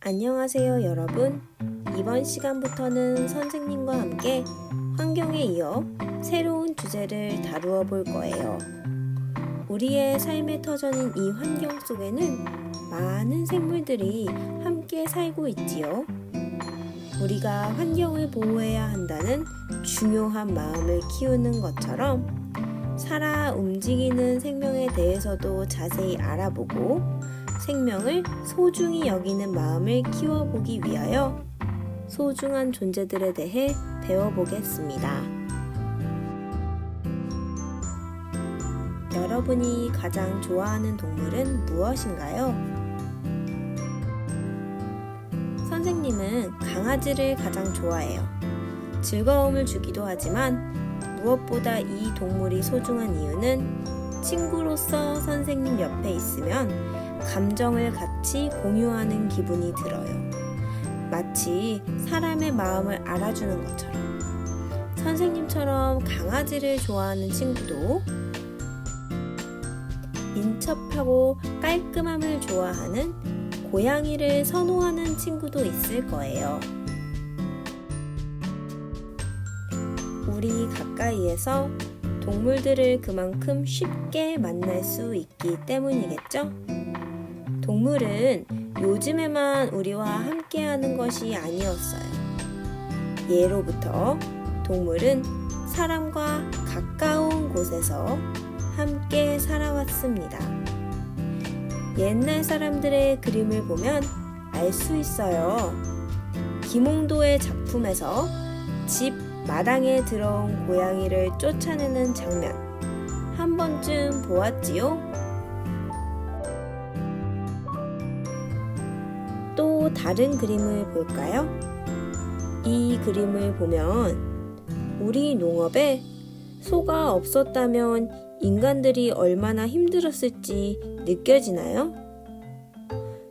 안녕하세요 여러분. 이번 시간부터는 선생님과 함께 환경에 이어 새로운 주제를 다루어 볼 거예요. 우리의 삶의 터전인 이 환경 속에는 많은 생물들이 함께 살고 있지요. 우리가 환경을 보호해야 한다는 중요한 마음을 키우는 것처럼 살아 움직이는 생명에 대해서도 자세히 알아보고 생명을 소중히 여기는 마음을 키워보기 위하여 소중한 존재들에 대해 배워보겠습니다. 여러분이 가장 좋아하는 동물은 무엇인가요? 선생님은 강아지를 가장 좋아해요. 즐거움을 주기도 하지만 무엇보다 이 동물이 소중한 이유는 친구로서 선생님 옆에 있으면 감정을 같이 공유하는 기분이 들어요. 마치 사람의 마음을 알아주는 것처럼. 선생님처럼 강아지를 좋아하는 친구도 민첩하고 깔끔함을 좋아하는 고양이를 선호하는 친구도 있을 거예요. 우리 가까이에서 동물들을 그만큼 쉽게 만날 수 있기 때문이겠죠? 동물은 요즘에만 우리와 함께하는 것이 아니었어요. 예로부터 동물은 사람과 가까운 곳에서 함께 살아왔습니다. 옛날 사람들의 그림을 보면 알 수 있어요. 김홍도의 작품에서 집 마당에 들어온 고양이를 쫓아내는 장면 한 번쯤 보았지요? 또 다른 그림을 볼까요? 이 그림을 보면 우리 농업에 소가 없었다면 인간들이 얼마나 힘들었을지 느껴지나요?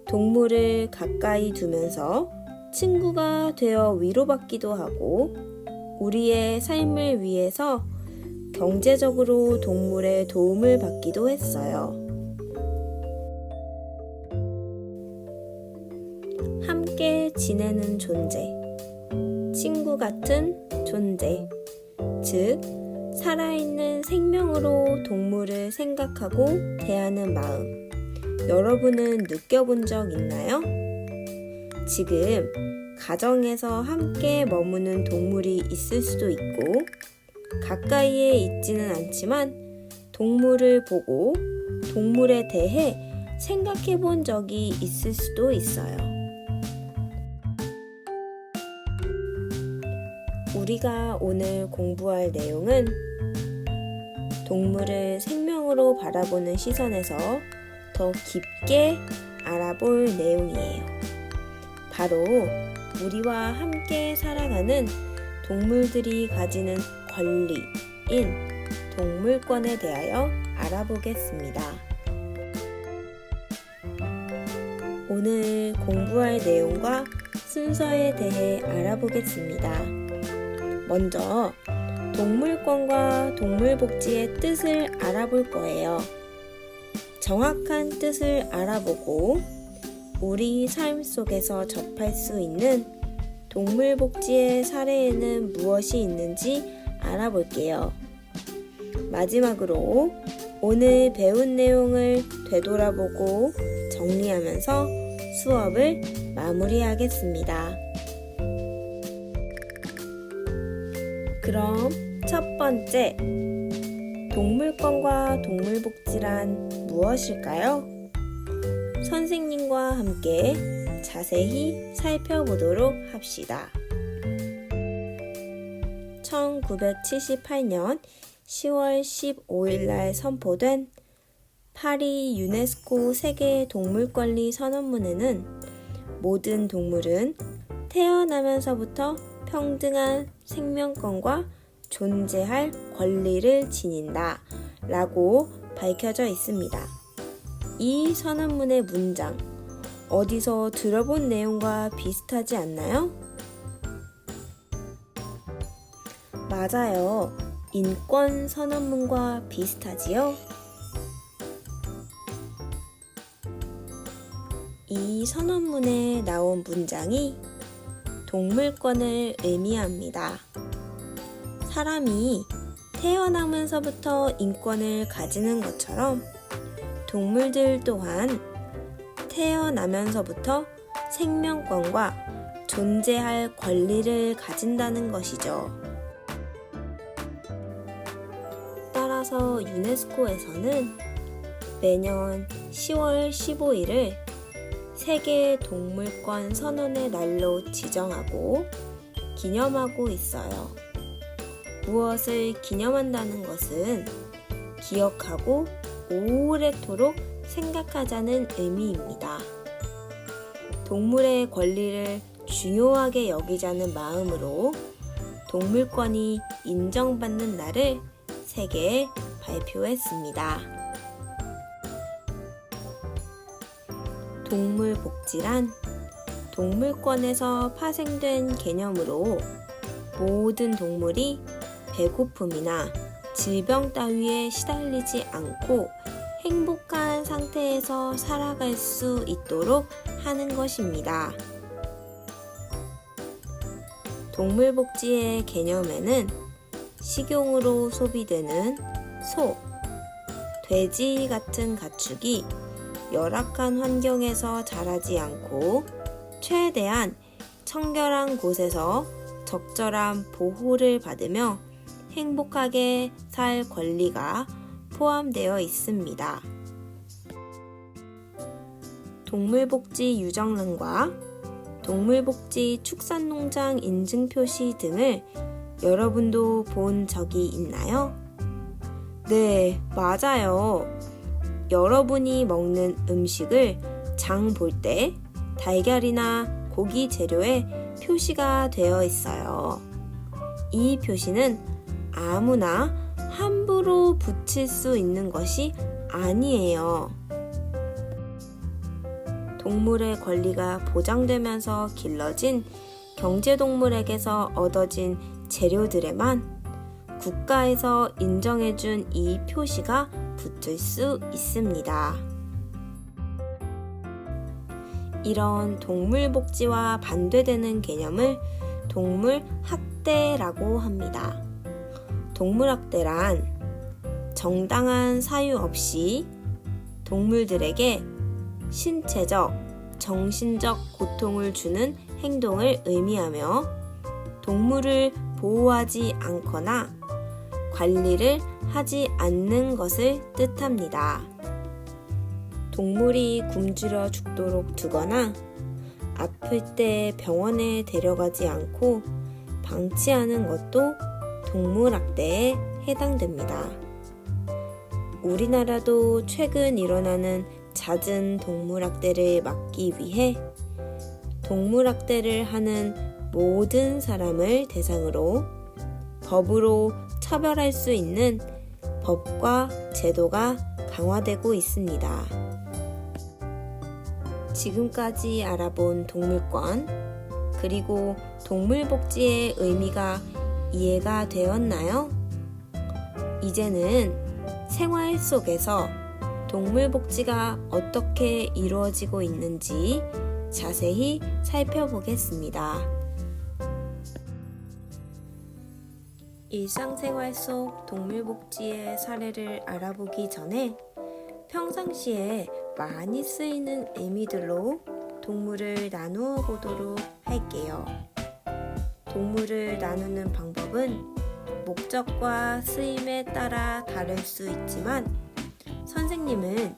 동물을 가까이 두면서 친구가 되어 위로받기도 하고 우리의 삶을 위해서 경제적으로 동물의 도움을 받기도 했어요. 함께 지내는 존재, 친구 같은 존재, 즉 살아있는 생명으로 동물을 생각하고 대하는 마음, 여러분은 느껴본 적 있나요? 지금 가정에서 함께 머무는 동물이 있을 수도 있고 가까이에 있지는 않지만 동물을 보고 동물에 대해 생각해 본 적이 있을 수도 있어요. 우리가 오늘 공부할 내용은 동물을 생명으로 바라보는 시선에서 더 깊게 알아볼 내용이에요. 바로 우리와 함께 살아가는 동물들이 가지는 권리인 동물권에 대하여 알아보겠습니다. 오늘 공부할 내용과 순서에 대해 알아보겠습니다. 먼저 동물권과 동물복지의 뜻을 알아볼 거예요. 정확한 뜻을 알아보고 우리 삶 속에서 접할 수 있는 동물복지의 사례에는 무엇이 있는지 알아볼게요. 마지막으로 오늘 배운 내용을 되돌아보고 정리하면서 수업을 마무리하겠습니다. 그럼 첫 번째, 동물권과 동물복지란 무엇일까요? 선생님과 함께 자세히 살펴보도록 합시다. 1978년 10월 15일 날 선포된 파리 유네스코 세계 동물권리 선언문에는 모든 동물은 태어나면서부터 평등한 생명권과 존재할 권리를 지닌다 라고 밝혀져 있습니다. 이 선언문의 문장, 어디서 들어본 내용과 비슷하지 않나요? 맞아요. 인권 선언문과 비슷하지요? 이 이 선언문에 나온 문장이 동물권을 의미합니다. 사람이 태어나면서부터 인권을 가지는 것처럼 동물들 또한 태어나면서부터 생명권과 존재할 권리를 가진다는 것이죠. 따라서 유네스코에서는 매년 10월 15일을 세계 동물권 선언의 날로 지정하고 기념하고 있어요. 무엇을 기념한다는 것은 기억하고 오래도록 생각하자는 의미입니다. 동물의 권리를 중요하게 여기자는 마음으로 동물권이 인정받는 날을 세계에 발표했습니다. 동물복지란 동물권에서 파생된 개념으로 모든 동물이 배고픔이나 질병 따위에 시달리지 않고 행복한 상태에서 살아갈 수 있도록 하는 것입니다. 동물복지의 개념에는 식용으로 소비되는 소, 돼지 같은 가축이 열악한 환경에서 자라지 않고 최대한 청결한 곳에서 적절한 보호를 받으며 행복하게 살 권리가 포함되어 있습니다. 동물복지 유정란과 동물복지 축산농장 인증표시 등을 여러분도 본 적이 있나요? 네, 맞아요. 여러분이 먹는 음식을 장 볼 때 달걀이나 고기 재료에 표시가 되어 있어요. 이 표시는 아무나 함부로 붙일 수 있는 것이 아니에요. 동물의 권리가 보장되면서 길러진 경제동물에게서 얻어진 재료들에만 국가에서 인정해준 이 표시가 붙을 수 있습니다. 이런 동물복지와 반대되는 개념을 동물학대라고 합니다. 동물학대란 정당한 사유 없이 동물들에게 신체적, 정신적 고통을 주는 행동을 의미하며 동물을 보호하지 않거나 관리를 하지 않는 것을 뜻합니다. 동물이 굶주려 죽도록 두거나 아플 때 병원에 데려가지 않고 방치하는 것도 동물학대에 해당됩니다. 우리나라도 최근 일어나는 잦은 동물학대를 막기 위해 동물학대를 하는 모든 사람을 대상으로 법으로 처벌할 수 있는 법과 제도가 강화되고 있습니다. 지금까지 알아본 동물권, 그리고 동물복지의 의미가 이해가 되었나요? 이제는 생활 속에서 동물복지가 어떻게 이루어지고 있는지 자세히 살펴보겠습니다. 일상생활 속 동물복지의 사례를 알아보기 전에 평상시에 많이 쓰이는 의미들로 동물을 나누어 보도록 할게요. 동물을 나누는 방법은 목적과 쓰임에 따라 다를 수 있지만 선생님은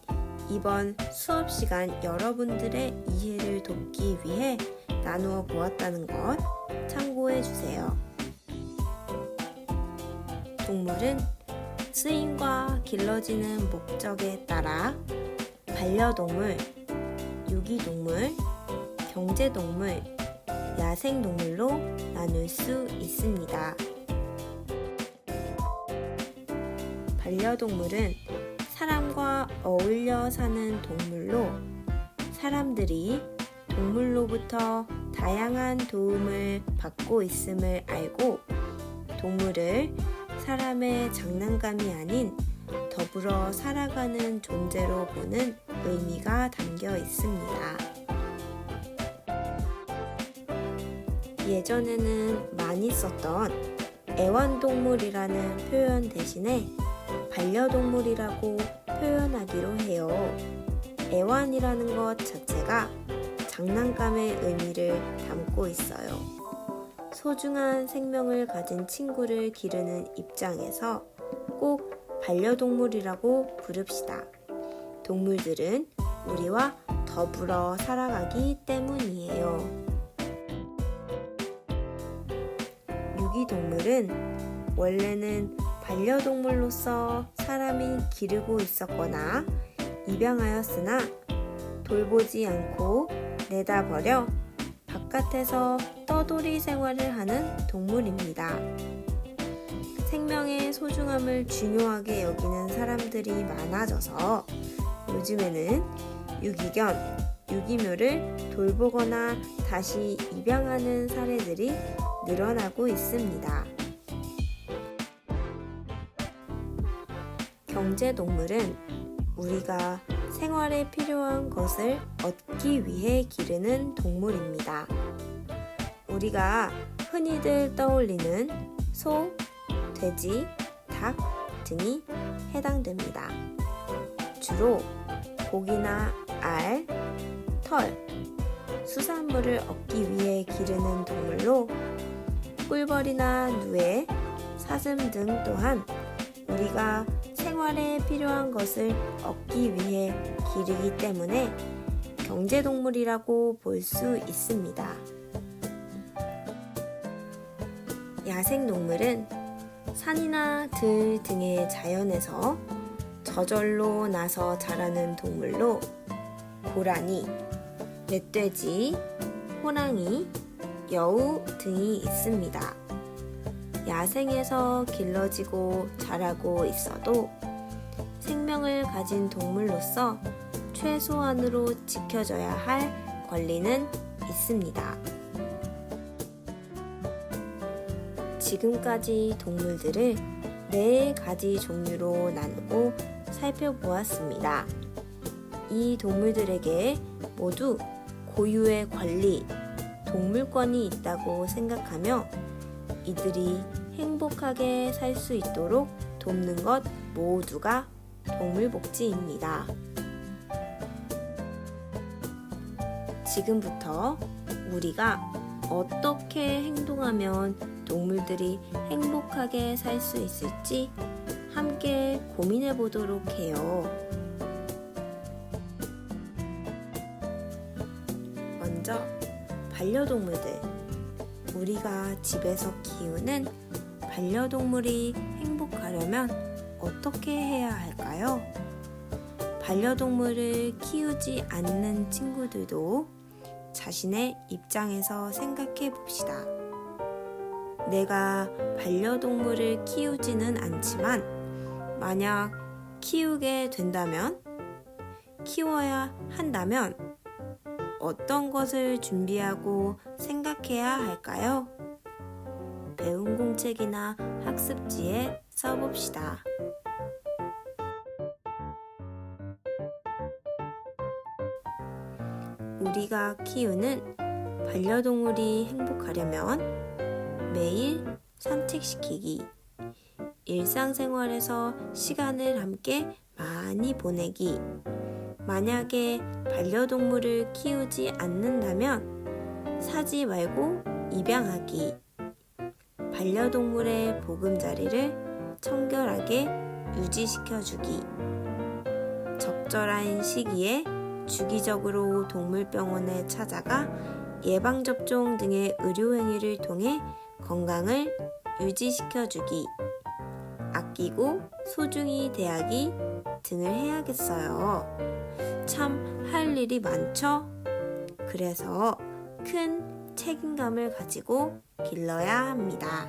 이번 수업 시간 여러분들의 이해를 돕기 위해 나누어 보았다는 것 참고해 주세요. 동물은 쓰임과 길러지는 목적에 따라 반려동물, 유기동물, 경제동물, 야생동물로 나눌 수 있습니다. 반려동물은 사람과 어울려 사는 동물로 사람들이 동물로부터 다양한 도움을 받고 있음을 알고 동물을 사람의 장난감이 아닌 더불어 살아가는 존재로 보는 의미가 담겨 있습니다. 예전에는 많이 썼던 애완동물이라는 표현 대신에 반려동물이라고 표현하기로 해요. 애완이라는 것 자체가 장난감의 의미를 담고 있어요. 소중한 생명을 가진 친구를 기르는 입장에서 꼭 반려동물이라고 부릅시다. 동물들은 우리와 더불어 살아가기 때문이에요. 유기동물은 원래는 반려동물로서 사람이 기르고 있었거나 입양하였으나 돌보지 않고 내다버려 바깥에서 떠돌이 생활을 하는 동물입니다. 생명의 소중함을 중요하게 여기는 사람들이 많아져서 요즘에는 유기견, 유기묘를 돌보거나 다시 입양하는 사례들이 늘어나고 있습니다. 경제동물은 우리가 생활에 필요한 것을 얻기 위해 기르는 동물입니다. 우리가 흔히들 떠올리는 소, 돼지, 닭 등이 해당됩니다. 주로 고기나 알, 털, 수산물을 얻기 위해 기르는 동물로 꿀벌이나 누에, 사슴 등 또한 우리가 생활에 필요한 것을 얻기 위해 기르기 때문에 경제동물이라고 볼 수 있습니다. 야생동물은 산이나 들 등의 자연에서 저절로 나서 자라는 동물로 고라니, 멧돼지, 호랑이, 여우 등이 있습니다. 야생에서 길러지고 자라고 있어도 생명을 가진 동물로서 최소한으로 지켜져야 할 권리는 있습니다. 지금까지 동물들을 4가지 종류로 나누고 살펴보았습니다. 이 동물들에게 모두 고유의 권리, 동물권이 있다고 생각하며 이들이 행복하게 살 수 있도록 돕는 것 모두가 동물복지입니다. 지금부터 우리가 어떻게 행동하면 동물들이 행복하게 살 수 있을지 함께 고민해 보도록 해요. 먼저 반려동물들. 우리가 집에서 키우는 반려동물이 행복하려면 어떻게 해야 할까요? 반려동물을 키우지 않는 친구들도 자신의 입장에서 생각해 봅시다. 내가 반려동물을 키우지는 않지만 만약 키우게 된다면, 키워야 한다면 어떤 것을 준비하고 생각해야 할까요? 배운 공책이나 학습지에 써봅시다. 우리가 키우는 반려동물이 행복하려면 매일 산책시키기, 일상생활에서 시간을 함께 많이 보내기, 만약에 반려동물을 키우지 않는다면 사지 말고 입양하기, 반려동물의 보금자리를 청결하게 유지시켜주기, 적절한 시기에 주기적으로 동물병원에 찾아가 예방접종 등의 의료행위를 통해 건강을 유지시켜주기, 아끼고 소중히 대하기 등을 해야겠어요. 참 할 일이 많죠? 그래서 큰 책임감을 가지고 길러야 합니다.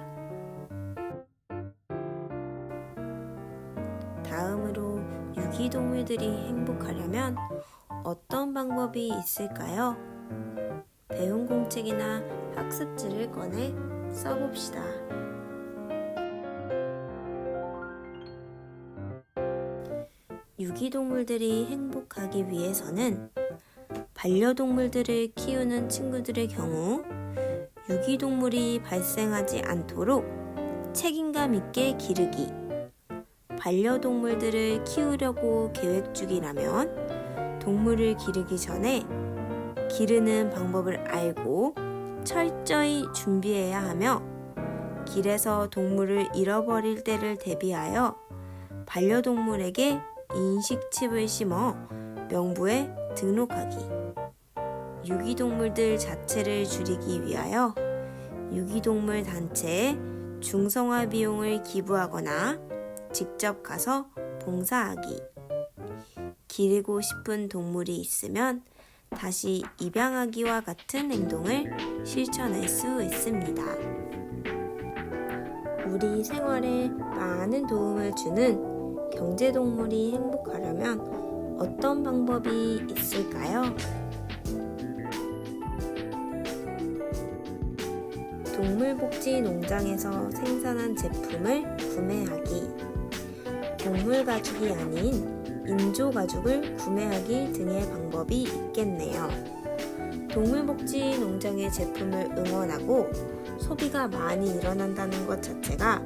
다음으로 유기동물들이 행복하려면 어떤 방법이 있을까요? 배운 공책이나 학습지를 꺼내 써봅시다. 유기동물들이 행복하기 위해서는 반려동물들을 키우는 친구들의 경우 유기동물이 발생하지 않도록 책임감 있게 기르기. 반려동물들을 키우려고 계획 중이라면 동물을 기르기 전에 기르는 방법을 알고 철저히 준비해야 하며 길에서 동물을 잃어버릴 때를 대비하여 반려동물에게 인식칩을 심어 명부에 등록하기. 유기동물들 자체를 줄이기 위하여 유기동물 단체에 중성화 비용을 기부하거나 직접 가서 봉사하기. 기르고 싶은 동물이 있으면 다시 입양하기와 같은 행동을 실천할 수 있습니다. 우리 생활에 많은 도움을 주는 경제동물이 행복하려면 어떤 방법이 있을까요? 동물복지 농장에서 생산한 제품을 구매하기. 동물 가죽이 아닌 인조 가죽을 구매하기 등의 방법이 있겠네요. 동물복지 농장의 제품을 응원하고 소비가 많이 일어난다는 것 자체가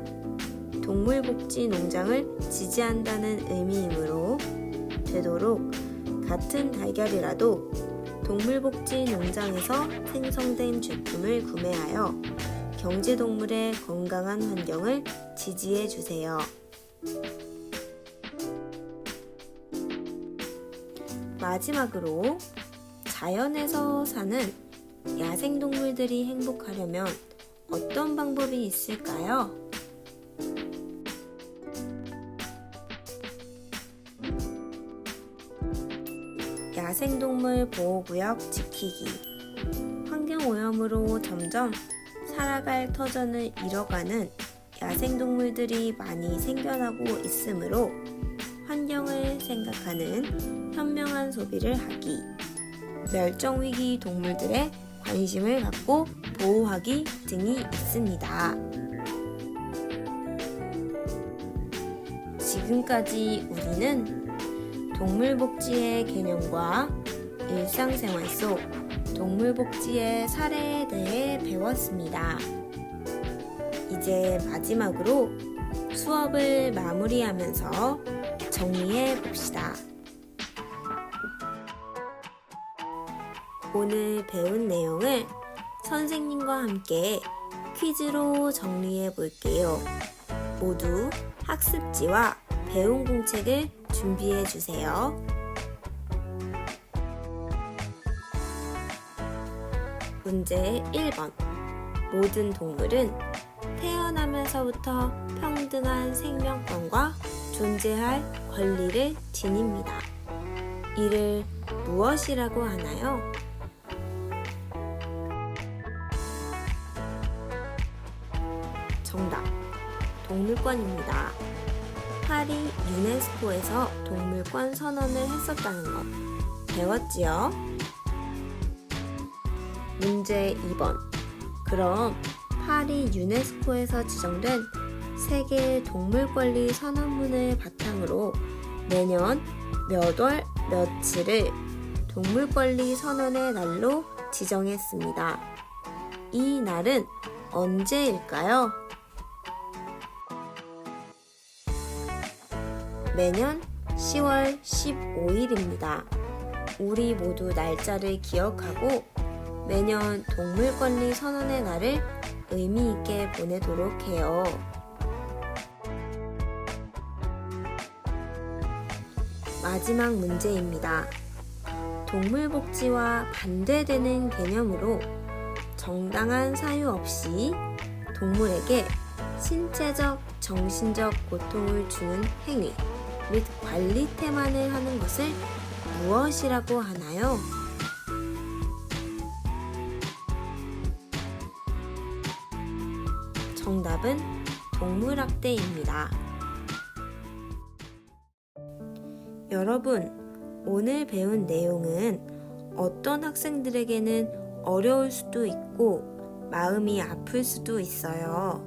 동물복지 농장을 지지한다는 의미이므로 되도록 같은 달걀이라도 동물복지 농장에서 생성된 제품을 구매하여 경제동물의 건강한 환경을 지지해 주세요. 마지막으로 자연에서 사는 야생동물들이 행복하려면 어떤 방법이 있을까요? 야생동물 보호구역 지키기. 환경오염으로 점점 살아갈 터전을 잃어가는 야생동물들이 많이 생겨나고 있으므로 환경을 생각하는 현명한 소비를 하기. 멸종위기 동물들의 관심을 갖고 보호하기 등이 있습니다. 지금까지 우리는 동물복지의 개념과 일상생활 속 동물복지의 사례에 대해 배웠습니다. 이제 마지막으로 수업을 마무리하면서 정리해 봅시다. 오늘 배운 내용을 선생님과 함께 퀴즈로 정리해 볼게요. 모두 학습지와 배운 공책을 준비해 주세요. 문제 1번. 모든 동물은 태어나면서부터 평등한 생명권과 존재할 권리를 지닙니다. 이를 무엇이라고 하나요? 정답, 동물권입니다. 파리 유네스코에서 동물권 선언을 했었다는 것 배웠지요? 문제 2번. 그럼 파리 유네스코에서 지정된 세계 동물권리 선언문을 바탕으로 매년 몇 월 며칠을 동물권리 선언의 날로 지정했습니다. 이 날은 언제일까요? 매년 10월 15일입니다. 우리 모두 날짜를 기억하고 매년 동물권리 선언의 날을 의미 있게 보내도록 해요. 마지막 문제입니다. 동물복지와 반대되는 개념으로 정당한 사유 없이 동물에게 신체적, 정신적 고통을 주는 행위 및 관리 태만을 하는 것을 무엇이라고 하나요? 정답은 동물학대입니다. 여러분, 오늘 배운 내용은 어떤 학생들에게는 어려울 수도 있고 마음이 아플 수도 있어요.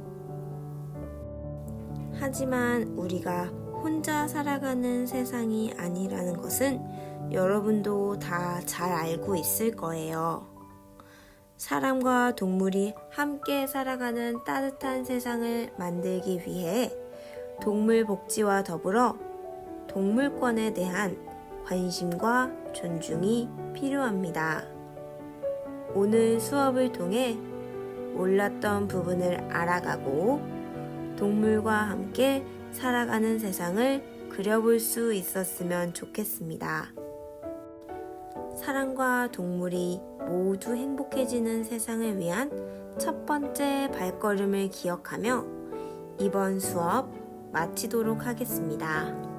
하지만 우리가 혼자 살아가는 세상이 아니라는 것은 여러분도 다 잘 알고 있을 거예요. 사람과 동물이 함께 살아가는 따뜻한 세상을 만들기 위해 동물 복지와 더불어 동물권에 대한 관심과 존중이 필요합니다. 오늘 수업을 통해 몰랐던 부분을 알아가고 동물과 함께 살아가는 세상을 그려볼 수 있었으면 좋겠습니다. 사람과 동물이 모두 행복해지는 세상을 위한 첫 번째 발걸음을 기억하며 이번 수업 마치도록 하겠습니다.